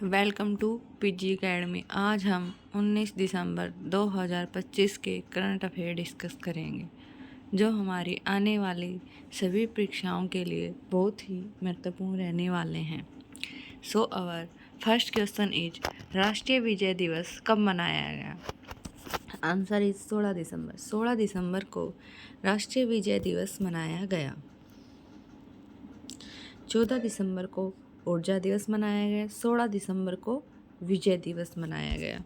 Welcome to PG academy. आज हम 19 दिसंबर 2025 के करंट अफेयर डिस्कस करेंगे, जो हमारी आने वाली सभी परीक्षाओं के लिए बहुत ही महत्वपूर्ण रहने वाले हैं। सो अवर फर्स्ट क्वेश्चन इज, राष्ट्रीय विजय दिवस कब मनाया गया? आंसर इज 16 दिसंबर। 16 दिसंबर को राष्ट्रीय विजय दिवस मनाया गया। 14 दिसंबर को ऊर्जा दिवस मनाया गया। 16 दिसंबर को विजय दिवस मनाया गया।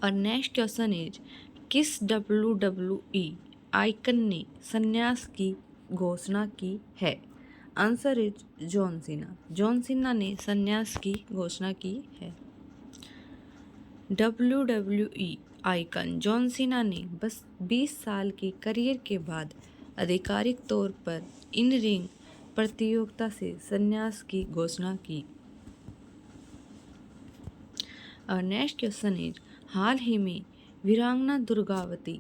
और नेक्स्ट क्वेश्चन इज, किस WWE आइकन ने संन्यास की घोषणा की है? Answer is John Cena. John Cena ने संन्यास की घोषणा की है। WWE आइकन जॉन सीना ने बस 20 साल के करियर के बाद आधिकारिक तौर पर इन रिंग प्रतियोगिता से संन्यास की घोषणा की। और नेक्स्ट क्वेश्चन इज, हाल ही में वीरांगना दुर्गावती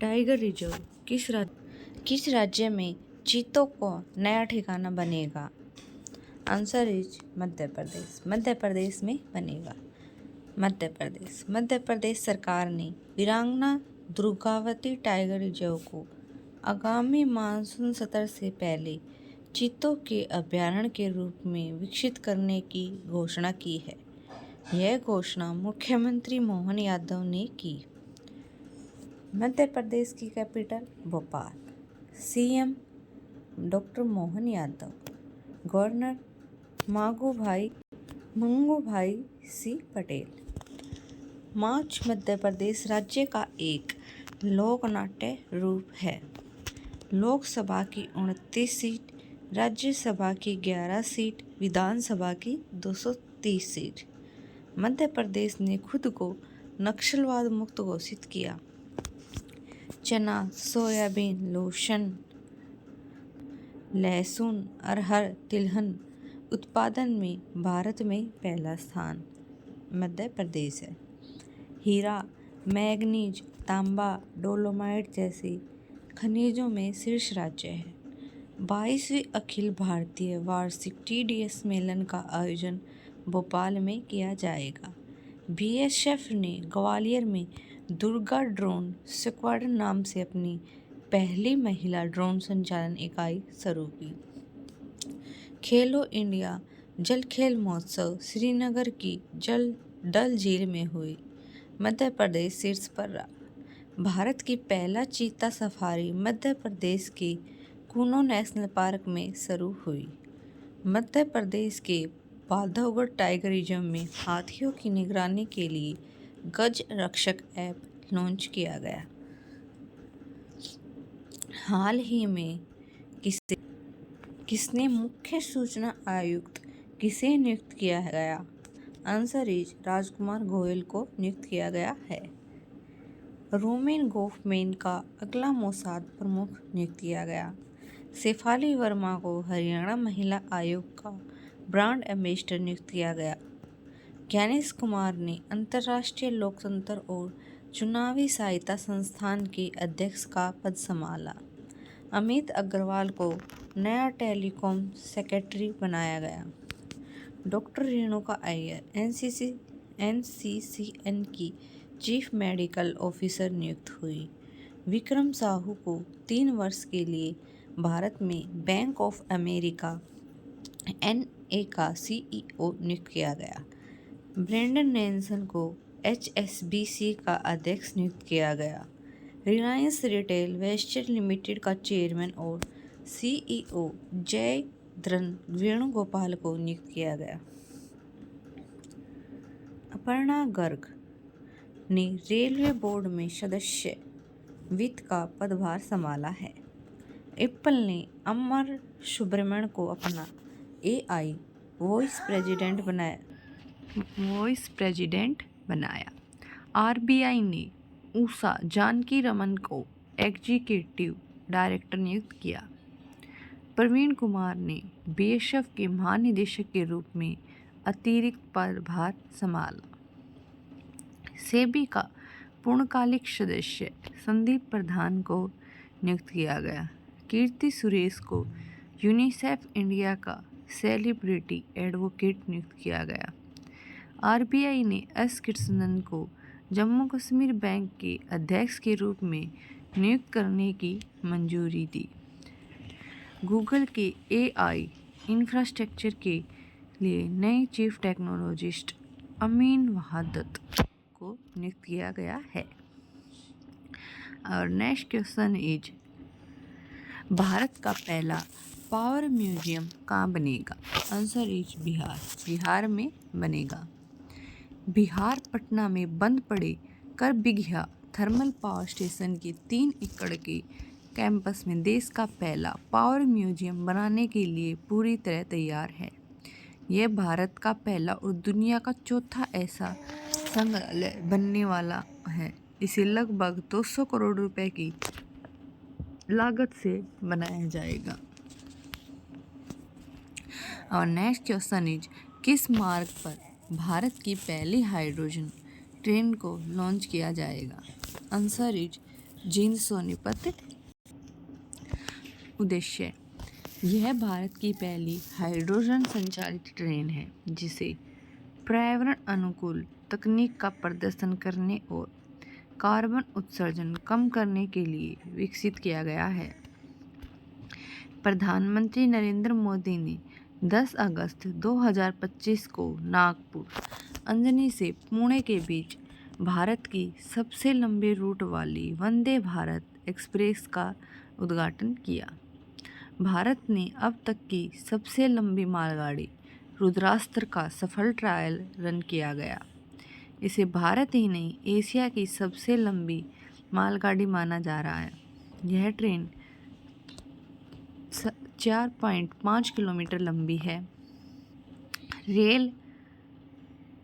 टाइगर रिजर्व किस राज्य में चीतों को नया ठिकाना बनेगा? Answer is Madhya Pradesh. मध्य प्रदेश में बनेगा। मध्य प्रदेश सरकार ने वीरांगना दुर्गावती टाइगर रिजर्व को आगामी मानसून सत्र से पहले चीतों के अभयारण्य के रूप में विकसित करने की घोषणा की है। यह घोषणा मुख्यमंत्री मोहन यादव ने की। मध्य प्रदेश की capital Bhopal. CM doctor Mohan Yadav. Governor Mangubhai C Patel. मार्च मध्य प्रदेश राज्य का एक लोक नाट्य रूप है। लोकसभा की 29 सीट, राज्यसभा की 11 सीट, विधानसभा की 230 सीट। मध्य प्रदेश ने खुद को नक्सलवाद मुक्त घोषित किया। चना, सोयाबीन, लहसुन, अरहर, तिलहन उत्पादन में भारत में पहला स्थान मध्य प्रदेश है। हीरा, मैग्नीज, तांबा, डोलोमाइट जैसे खनिजों में शीर्ष राज्य है। 22वीं अखिल भारतीय वार्षिक TDS सम्मेलन का आयोजन भोपाल में किया जाएगा। BSF ने ग्वालियर में दुर्गा ड्रोन स्क्वाड्रन नाम से अपनी पहली महिला ड्रोन संचालन इकाई शुरू की। खेलो इंडिया जल खेल महोत्सव श्रीनगर की डल झील में हुई। मध्य प्रदेश शीर्ष पर रहा। भारत की पहला चीता सफारी मध्य प्रदेश के कूनो नेशनल पार्क में शुरू हुई। मध्य प्रदेश के बांधवगढ़ टाइगर रिजर्व में हाथियों की निगरानी के लिए गज रक्षक ऐप लॉन्च किया गया। हाल ही में किसने मुख्य सूचना आयुक्त किसे नियुक्त किया गया? आंसर इज राजकुमार गोयल को नियुक्त किया गया है। रोमेन गोफमैन का अगला मोसाद प्रमुख नियुक्त किया गया। शेफाली वर्मा को हरियाणा महिला आयोग का ब्रांड एम्बेसडर नियुक्त किया गया। ज्ञानेश कुमार ने अंतर्राष्ट्रीय लोकतंत्र और चुनावी सहायता संस्थान के अध्यक्ष का पद संभाला। अमित अग्रवाल को नया टेलीकॉम सेक्रेटरी बनाया गया। डॉक्टर रेणुका अय्यर NCCN की चीफ मेडिकल ऑफिसर नियुक्त हुई। विक्रम साहू को 3 वर्ष के लिए भारत में बैंक ऑफ अमेरिका NA का CEO नियुक्त किया गया। ब्रेंडन नैल्सन को HSBC का अध्यक्ष नियुक्त किया गया। रिलायंस रिटेल वेस्टर्न लिमिटेड का चेयरमैन और CEO जयद्रन वेणुगोपाल को नियुक्त किया गया। अपर्णा गर्ग ने रेलवे बोर्ड में सदस्य वित्त का पदभार संभाला है। एप्पल ने अमर सुब्रमण्यन को अपना AI वाइस प्रेसिडेंट बनाया। RBI ने उषा जानकी रमन को एग्जीक्यूटिव डायरेक्टर नियुक्त किया। प्रवीण कुमार ने BSF के महानिदेशक के रूप में अतिरिक्त पदभार संभाला। सेबी का पूर्णकालिक सदस्य संदीप प्रधान को नियुक्त किया गया। कीर्ति सुरेश को यूनिसेफ इंडिया का सेलिब्रिटी एडवोकेट नियुक्त किया गया। आरबीआई ने एस कृष्णन को जम्मू कश्मीर बैंक के अध्यक्ष के रूप में नियुक्त करने की मंजूरी दी। गूगल के एआई इंफ्रास्ट्रक्चर के लिए नए चीफ टेक्नोलॉजिस्ट अमीन वहादत को नियुक्त किया गया है। और नेक्स्ट क्वेश्चन इज भारत का पहला पावर म्यूजियम कहाँ बनेगा? Answer is Bihar. बिहार में बनेगा। बिहार पटना में बंद पड़े करबिघा थर्मल पावर स्टेशन के 3 एकड़ के कैंपस में देश का पहला पावर म्यूजियम बनाने के लिए पूरी तरह तैयार है। यह भारत का पहला और दुनिया का चौथा ऐसा संग्रहालय बनने वाला है। इसे लगभग 200 करोड़ रुपए की लागत से बनाया जाएगा। और नेक्स्ट क्वेश्चन इज किस मार्ग पर भारत की पहली हाइड्रोजन ट्रेन को लॉन्च किया जाएगा? Answer is Jind Sonipat. उद्देश्य यह भारत की पहली हाइड्रोजन संचालित ट्रेन है जिसे पर्यावरण अनुकूल तकनीक का प्रदर्शन करने और कार्बन उत्सर्जन कम करने के लिए विकसित किया गया है। प्रधानमंत्री नरेंद्र मोदी ने 10 अगस्त 2025 को नागपुर अंजनी से पुणे के बीच भारत की सबसे लंबे रूट वाली वंदे भारत एक्सप्रेस का उद्घाटन किया। भारत ने अब तक की सबसे लंबी मालगाड़ी रुद्रास्त्र का सफल ट्रायल रन किया गया। इसे भारत ही नहीं एशिया की सबसे लंबी मालगाड़ी माना जा रहा है। यह ट्रेन 4.5 किलोमीटर लंबी है। रेल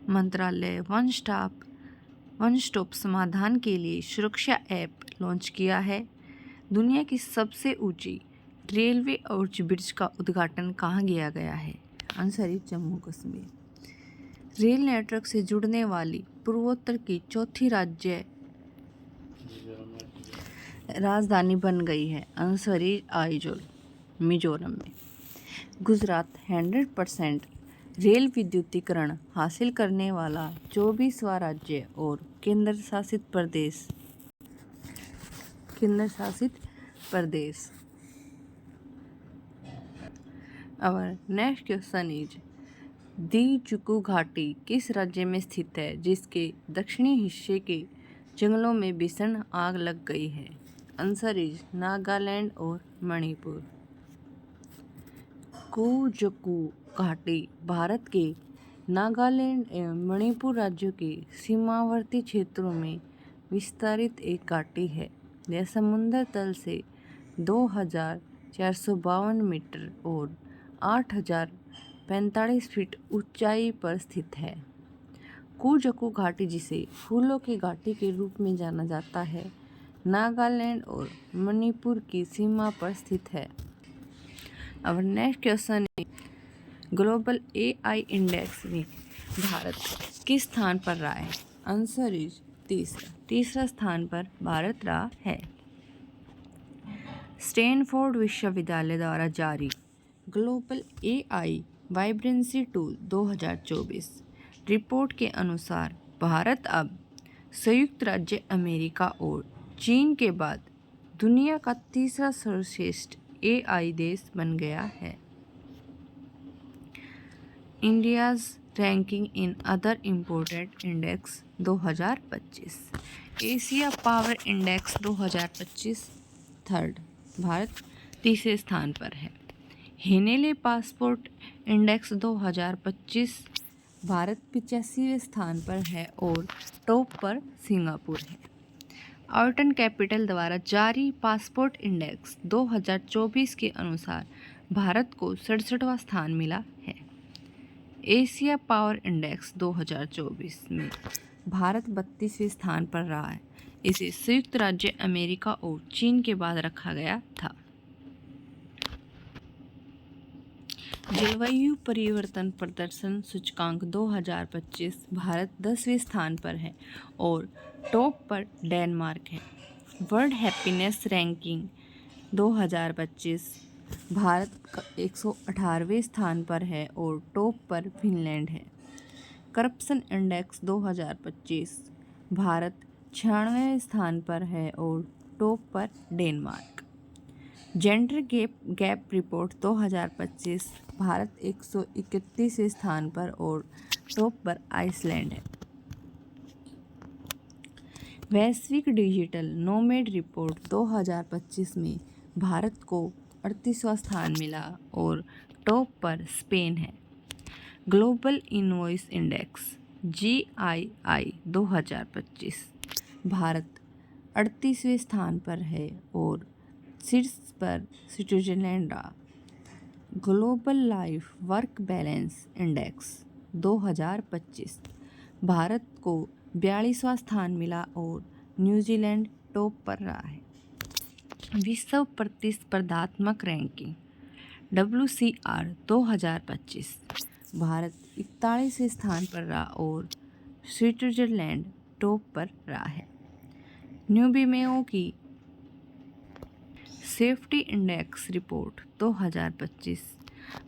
मंत्रालय वन स्टॉप समाधान के लिए सुरक्षा ऐप लॉन्च किया है। दुनिया की सबसे ऊंची रेलवे आर्च ब्रिज का उद्घाटन कहाँ किया गया है? Answer is Jammu Kashmir. Rail network से जुड़ने वाली पूर्वोत्तर की चौथी राज्य राजधानी बन गई है। आंसर इज आइजोल मिजोरम में। गुजरात 100% रेल विद्युतीकरण हासिल करने वाला 24वां राज्य और केंद्र शासित प्रदेश। और नेक्स्ट क्वेश्चन इज दी-जुकू घाटी किस राज्य में स्थित है जिसके दक्षिणी हिस्से के जंगलों में भीषण आग लग गई है? आंसर इज नागालैंड और मणिपुर। कू-जकू घाटी भारत के नागालैंड एवं मणिपुर राज्यों के सीमावर्ती क्षेत्रों में विस्तारित एक घाटी है। यह समुद्र तल से 2452 मीटर और 8045 फीट ऊंचाई पर स्थित है। कू-जकू घाटी जिसे फूलों की घाटी के रूप में जाना जाता है नागालैंड और मणिपुर की सीमा पर स्थित है। अब नेक्स्ट क्वेश्चन है ग्लोबल एआई इंडेक्स में भारत किस स्थान पर रहा है? आंसर इज तीसरा स्थान पर भारत रहा है। स्टैनफोर्ड विश्वविद्यालय द्वारा जारी global AI vibrancy tool 2024 report के अनुसार भारत अब संयुक्त राज्य अमेरिका और चीन के बाद दुनिया का तीसरा सर्वश्रेष्ठ एआई देश बन गया है। India's ranking in other important index 2025 Asia power index 2025 third Bharat तीसरे स्थान पर है। हेनेले पासपोर्ट इंडेक्स 2025 भारत 85वें स्थान पर है और टॉप पर सिंगापुर है। ऑर्टन कैपिटल द्वारा जारी पासपोर्ट इंडेक्स 2024 के अनुसार भारत को 67वां स्थान मिला है। एशिया पावर इंडेक्स 2024 में भारत 32वें स्थान पर रहा है। इसे संयुक्त राज्य अमेरिका और चीन के बाद रखा गया था। जलवायु परिवर्तन प्रदर्शन सूचकांक 2025 भारत 10वें स्थान पर है और टॉप पर डेनमार्क है। वर्ल्ड हैप्पीनेस रैंकिंग 2025 भारत 118वें स्थान पर है और टॉप पर फिनलैंड है। करप्शन इंडेक्स 2025, भारत 96वें स्थान पर है और टॉप पर Denmark. Gender gap report 2025, Bharat 131वें स्थान पर और टॉप पर आइसलैंड है। वैश्विक डिजिटल नोमैड रिपोर्ट 2025 में भारत को 38वां स्थान मिला और टॉप पर स्पेन है। Global invoice index GII 2025, Bharat 38वें स्थान पर है और शीर्ष पर स्विट्जरलैंड रहा। Global life work balance index 2025, Bharat को 42वां स्थान मिला और न्यूजीलैंड टॉप पर रहा है। विश्व प्रतिस्पर्धात्मक रैंकिंग WCR 2025, भारत 41वें स्थान पर रहा और स्विट्जरलैंड टॉप पर रहा है। न्यूबिमेओ की सेफ्टी इंडेक्स रिपोर्ट 2025,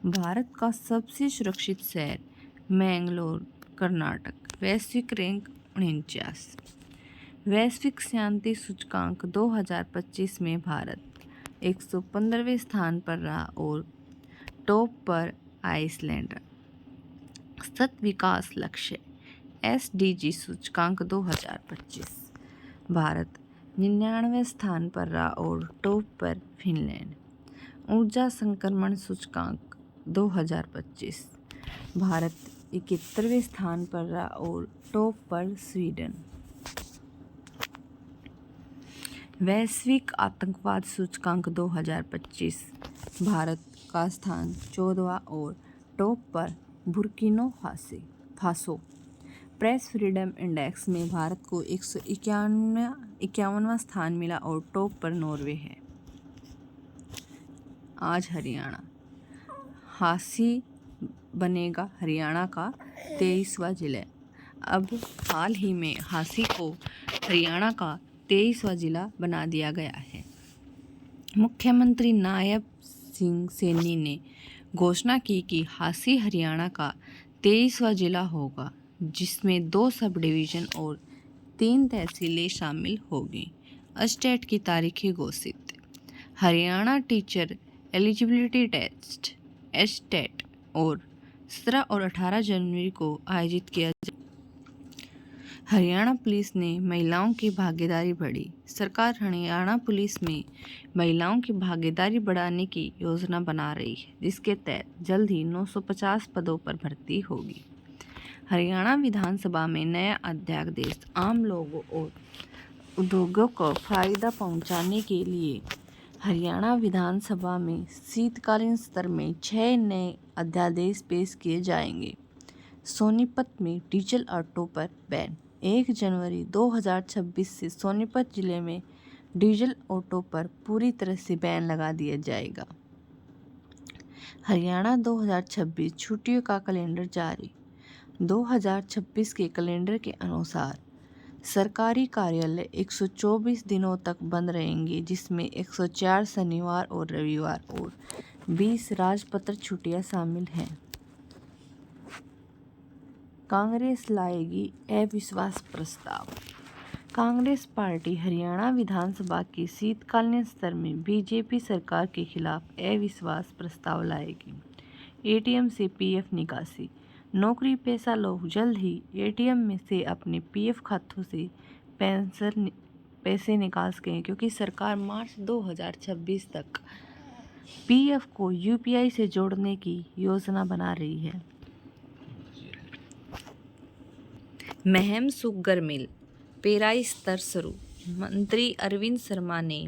भारत का सबसे सुरक्षित शहर मैंगलोर कर्नाटक, वैश्विक रैंक 49। वैश्विक शांति सूचकांक 2025 में भारत 115वें स्थान पर रहा और टॉप पर आइसलैंड रहा। सतत विकास लक्ष्य SDG सूचकांक 2025, भारत 99वें स्थान पर रहा और टॉप पर फिनलैंड। ऊर्जा संक्रमण सूचकांक 2025, भारत 71वें स्थान पर रहा और टॉप पर स्वीडन। वैश्विक आतंकवाद सूचकांक 2025, भारत का स्थान 14वां और टॉप पर Burkina Faso. Press freedom index में भारत को 151वां स्थान मिला और टॉप पर नॉर्वे है। आज हरियाणा, हांसी बनेगा हरियाणा का 23वां जिला। अब हाल ही में हांसी को हरियाणा का 23वां जिला बना दिया गया है। मुख्यमंत्री नायब सिंह सैनी ने घोषणा की कि हांसी हरियाणा का 23वां जिला होगा, जिसमें 2 सब डिवीज़न और 3 तहसीलें शामिल होगी। एस्टेट की तारीखें घोषित। Haryana teacher eligibility test HTET और 17 और 18 जनवरी को आयोजित किया जाएगा। हरियाणा पुलिस ने महिलाओं की भागीदारी बढ़ी। सरकार हरियाणा पुलिस में महिलाओं की भागीदारी बढ़ाने की योजना बना रही है, जिसके तहत जल्द ही 950 पदों पर भर्ती होगी। हरियाणा विधानसभा में नया अध्यादेश आम लोगों और उद्योगों को फायदा पहुंचाने के लिए हरियाणा विधानसभा में शीतकालीन सत्र में 6 नए अध्यादेश पेश किए जाएंगे। सोनीपत में डीजल ऑटो पर बैन। 1 जनवरी 2026 से सोनीपत जिले में डीजल ऑटो पर पूरी तरह से बैन लगा दिया जाएगा। हरियाणा 2026 छुट्टियों का कैलेंडर जारी। 2026 के कैलेंडर के अनुसार सरकारी कार्यालय 124 दिनों तक बंद रहेंगे, जिसमें 104 शनिवार और रविवार और 20 राजपत्र छुट्टियां शामिल हैं। कांग्रेस लाएगी अविश्वास प्रस्ताव। कांग्रेस पार्टी हरियाणा विधानसभा के शीतकालीन सत्र में बीजेपी सरकार के खिलाफ अविश्वास प्रस्ताव लाएगी। ATM से PF निकासी। नौकरी पेशा लोग जल्द ही ATM में से अपने PF खातों से पैसे निकाल सकेंगे, क्योंकि सरकार मार्च 2026 तक PF को UPI से जोड़ने की योजना बना रही है। महम शुगर मिल पेराई स्तर शुरू। मंत्री अरविंद शर्मा ने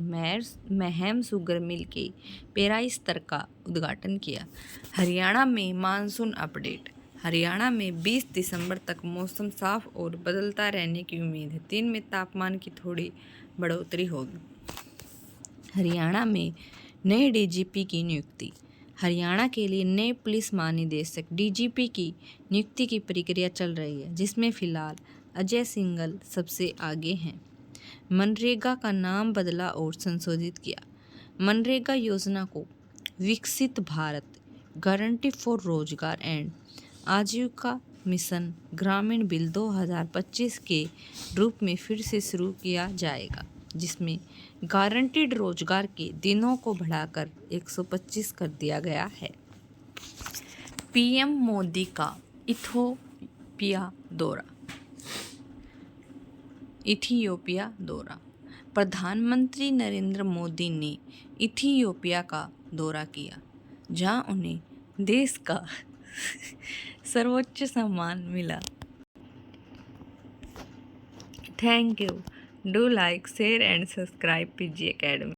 महम शुगर मिल के पेराई स्तर का उद्घाटन किया। हरियाणा में मानसून अपडेट। हरियाणा में 20 दिसंबर तक मौसम साफ और बदलता रहने की उम्मीद है। दिन में तापमान की थोड़ी बढ़ोतरी होगी। हरियाणा में नए DGP की नियुक्ति। हरियाणा के लिए नए पुलिस महानिदेशक DGP की नियुक्ति की प्रक्रिया चल रही है, जिसमें फिलहाल अजय सिंघल सबसे आगे हैं। मनरेगा का नाम बदला और संशोधित किया। मनरेगा योजना को विकसित भारत गारंटी फॉर रोजगार एंड आजीविका मिशन ग्रामीण बिल 2025 के रूप में फिर से शुरू किया जाएगा, जिसमें गारंटीड रोजगार के दिनों को बढ़ाकर 125 कर दिया गया है। पीएम मोदी का इथियोपिया दौरा। प्रधानमंत्री नरेंद्र मोदी ने इथियोपिया का दौरा किया, जहां उन्हें देश का सर्वोच्च सम्मान मिला। Thank you. Do like, share and subscribe PG academy.